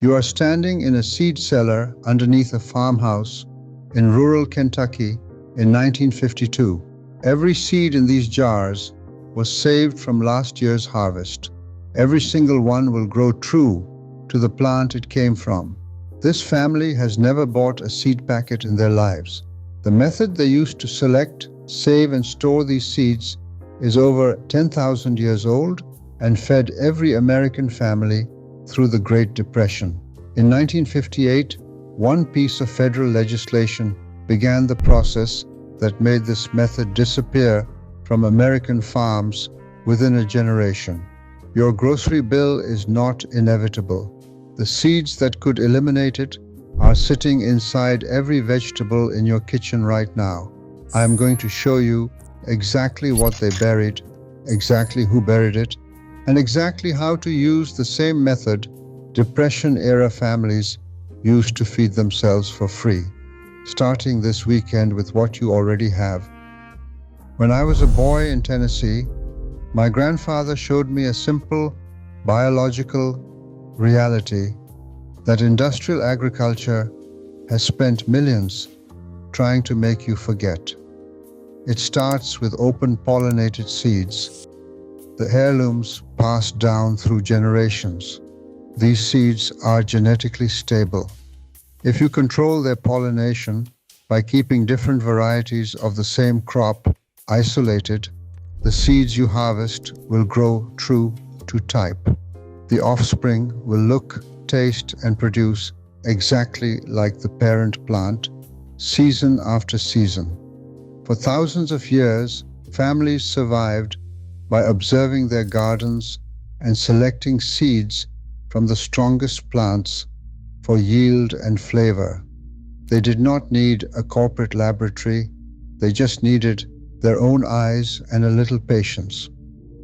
You are standing in a seed cellar underneath a farmhouse in rural Kentucky in 1952. Every seed in these jars was saved from last year's harvest. Every single one will grow true to the plant it came from. This family has never bought a seed packet in their lives. The method they used to select, save, and store these seeds is over 10,000 years old and fed every American family through the Great Depression. In 1958, one piece of federal legislation began the process that made this method disappear from American farms within a generation. Your grocery bill is not inevitable. The seeds that could eliminate it are sitting inside every vegetable in your kitchen right now. I am going to show you exactly what they buried, exactly who buried it, and exactly how to use the same method Depression-era families used to feed themselves for free, starting this weekend with what you already have. When I was a boy in Tennessee, my grandfather showed me a simple biological reality that industrial agriculture has spent millions trying to make you forget. It starts with open-pollinated seeds, the heirlooms passed down through generations. These seeds are genetically stable. If you control their pollination by keeping different varieties of the same crop isolated, the seeds you harvest will grow true to type. The offspring will look, taste, and produce exactly like the parent plant, season after season. For thousands of years, families survived by observing their gardens and selecting seeds from the strongest plants for yield and flavor. They did not need a corporate laboratory, they just needed their own eyes and a little patience.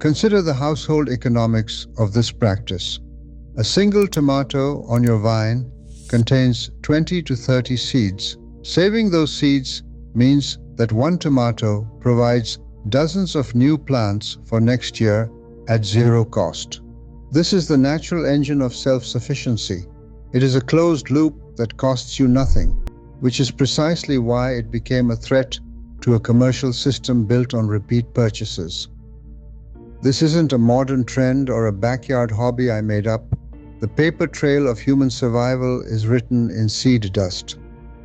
Consider the household economics of this practice. A single tomato on your vine contains 20 to 30 seeds. Saving those seeds means that one tomato provides dozens of new plants for next year at zero cost. This is the natural engine of self-sufficiency. It is a closed loop that costs you nothing, which is precisely why it became a threat to a commercial system built on repeat purchases. This isn't a modern trend or a backyard hobby I made up. The paper trail of human survival is written in seed dust.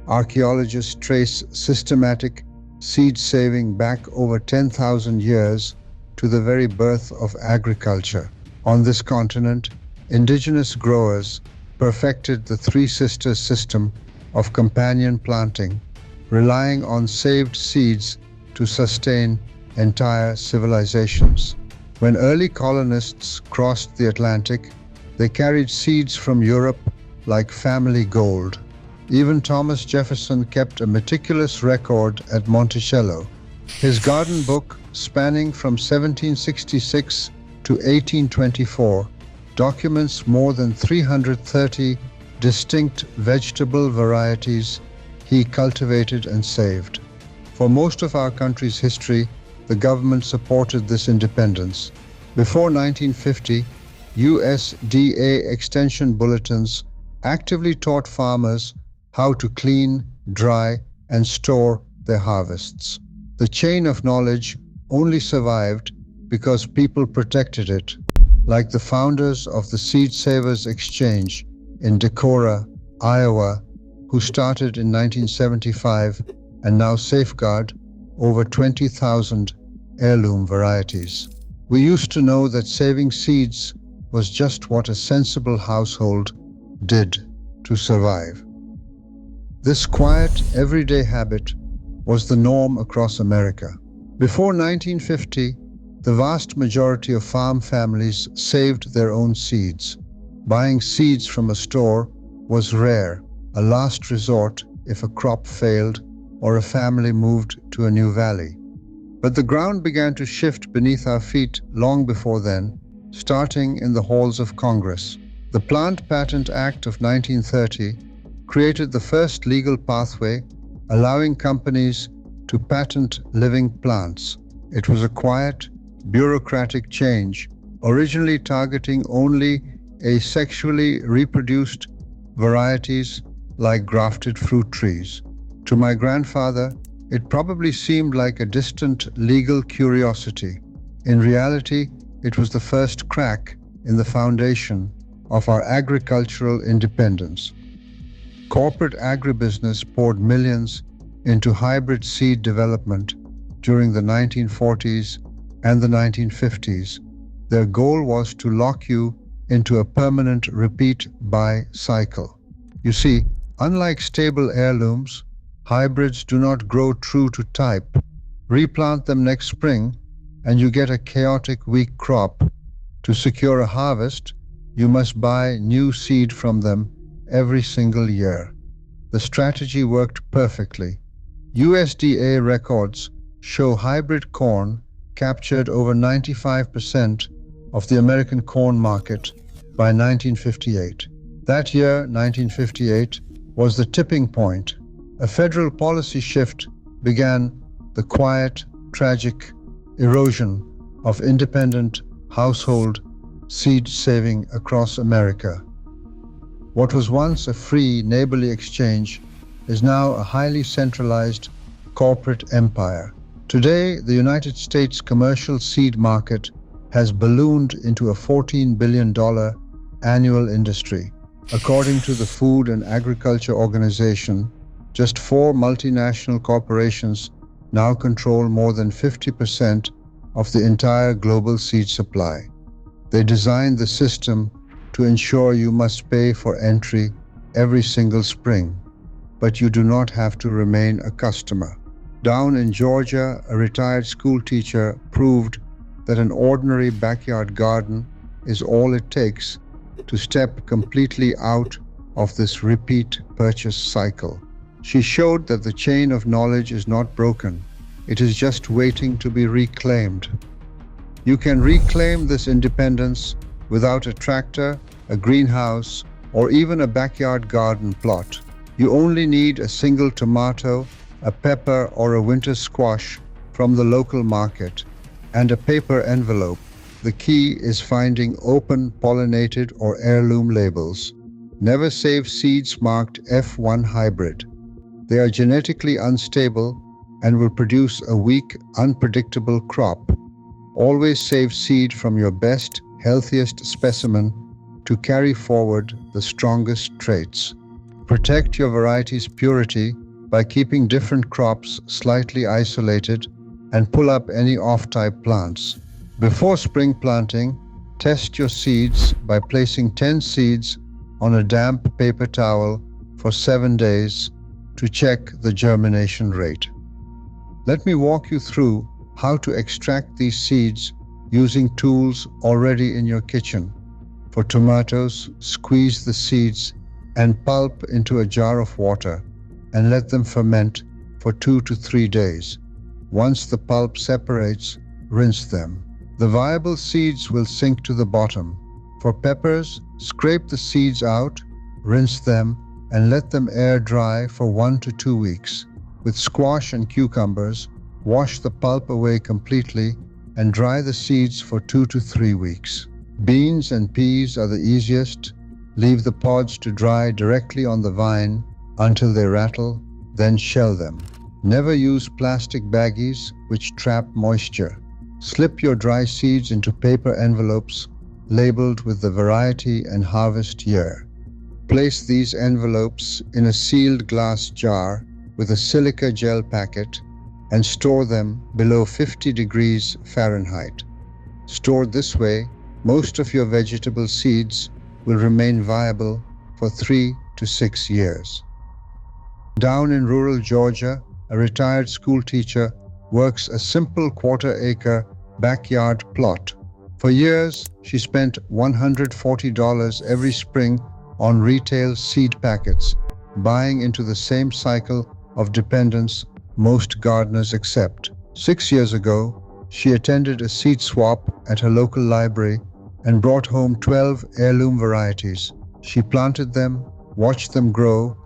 Archaeologists trace systematic seed saving back over 10,000 years to the very birth of agriculture. On this continent, indigenous growers perfected the Three Sisters system of companion planting, relying on saved seeds to sustain entire civilizations. When early colonists crossed the Atlantic, they carried seeds from Europe like family gold. Even Thomas Jefferson kept a meticulous record at Monticello. His garden book, spanning from 1766 to 1824, documents more than 330 distinct vegetable varieties he cultivated and saved. For most of our country's history, the government supported this independence. Before 1950, USDA extension bulletins actively taught farmers how to clean, dry, and store their harvests. The chain of knowledge only survived because people protected it, like the founders of the Seed Savers Exchange in Decorah, Iowa, who started in 1975 and now safeguard over 20,000 heirloom varieties. We used to know that saving seeds was just what a sensible household did to survive. This quiet, everyday habit was the norm across America. Before 1950, the vast majority of farm families saved their own seeds. Buying seeds from a store was rare, a last resort if a crop failed or a family moved to a new valley. But the ground began to shift beneath our feet long before then, starting in the halls of Congress. The Plant Patent Act of 1930 created the first legal pathway allowing companies to patent living plants. It was a quiet, bureaucratic change, originally targeting only asexually reproduced varieties like grafted fruit trees. To my grandfather, it probably seemed like a distant legal curiosity. In reality, it was the first crack in the foundation of our agricultural independence. Corporate agribusiness poured millions into hybrid seed development during the 1940s and the 1950s. Their goal was to lock you into a permanent repeat buy cycle. You see, unlike stable heirlooms, hybrids do not grow true to type. Replant them next spring and you get a chaotic weak crop. To secure a harvest, you must buy new seed from them every single year. The strategy worked perfectly. USDA records show hybrid corn captured over 95% of the American corn market by 1958. That year, 1958, was the tipping point. A federal policy shift began the quiet, tragic erosion of independent household seed saving across America. What was once a free neighborly exchange is now a highly centralized corporate empire. Today, the United States commercial seed market has ballooned into a $14 billion annual industry. According to the Food and Agriculture Organization, just 4 multinational corporations now control more than 50% of the entire global seed supply. They designed the system to ensure you must pay for entry every single spring, but you do not have to remain a customer. Down in Georgia, a retired school teacher proved that an ordinary backyard garden is all it takes to step completely out of this repeat purchase cycle. She showed that the chain of knowledge is not broken. It is just waiting to be reclaimed. You can reclaim this independence without a tractor, a greenhouse, or even a backyard garden plot. You only need a single tomato, a pepper, or a winter squash from the local market, and a paper envelope. The key is finding open-pollinated or heirloom labels. Never save seeds marked F1 hybrid. They are genetically unstable and will produce a weak, unpredictable crop. Always save seed from your best, healthiest specimen to carry forward the strongest traits. Protect your variety's purity by keeping different crops slightly isolated and pull up any off-type plants. Before spring planting, test your seeds by placing 10 seeds on a damp paper towel for 7 days to check the germination rate. Let me walk you through how to extract these seeds using tools already in your kitchen. For tomatoes, squeeze the seeds and pulp into a jar of water and let them ferment for 2 to 3 days. Once the pulp separates, rinse them. The viable seeds will sink to the bottom. For peppers, scrape the seeds out, rinse them, and let them air dry for 1 to 2 weeks. With squash and cucumbers, wash the pulp away completely and dry the seeds for 2 to 3 weeks. Beans and peas are the easiest. Leave the pods to dry directly on the vine until they rattle, then shell them. Never use plastic baggies which trap moisture. Slip your dry seeds into paper envelopes labeled with the variety and harvest year. Place these envelopes in a sealed glass jar with a silica gel packet and store them below 50 degrees Fahrenheit. Stored this way, most of your vegetable seeds will remain viable for 3 to 6 years. Down in rural Georgia, a retired school teacher works a simple quarter-acre backyard plot. For years, she spent $140 every spring on retail seed packets, buying into the same cycle of dependence most gardeners accept. 6 years ago, she attended a seed swap at her local library and brought home 12 heirloom varieties. She planted them, watched them grow,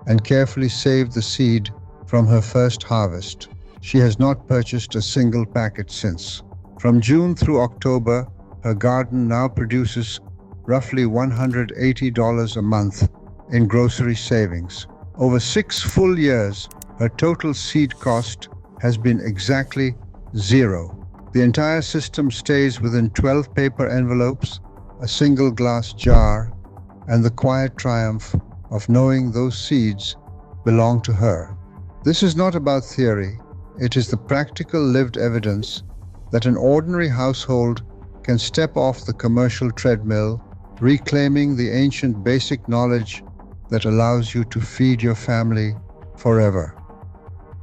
and carefully saved the seed from her first harvest. She has not purchased a single packet since. From June through October, her garden now produces roughly $180 a month in grocery savings. Over 6 full years, her total seed cost has been exactly zero. The entire system stays within 12 paper envelopes, a single glass jar, and the quiet triumph of knowing those seeds belong to her. This is not about theory, it is the practical lived evidence that an ordinary household can step off the commercial treadmill, reclaiming the ancient basic knowledge that allows you to feed your family forever.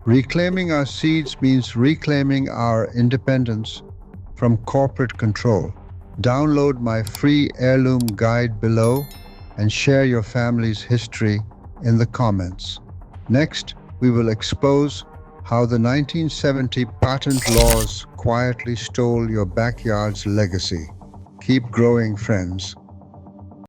Reclaiming our seeds means reclaiming our independence from corporate control. Download my free heirloom guide below and share your family's history in the comments. Next, we will expose how the 1970 patent laws quietly stole your backyard's legacy. Keep growing, friends.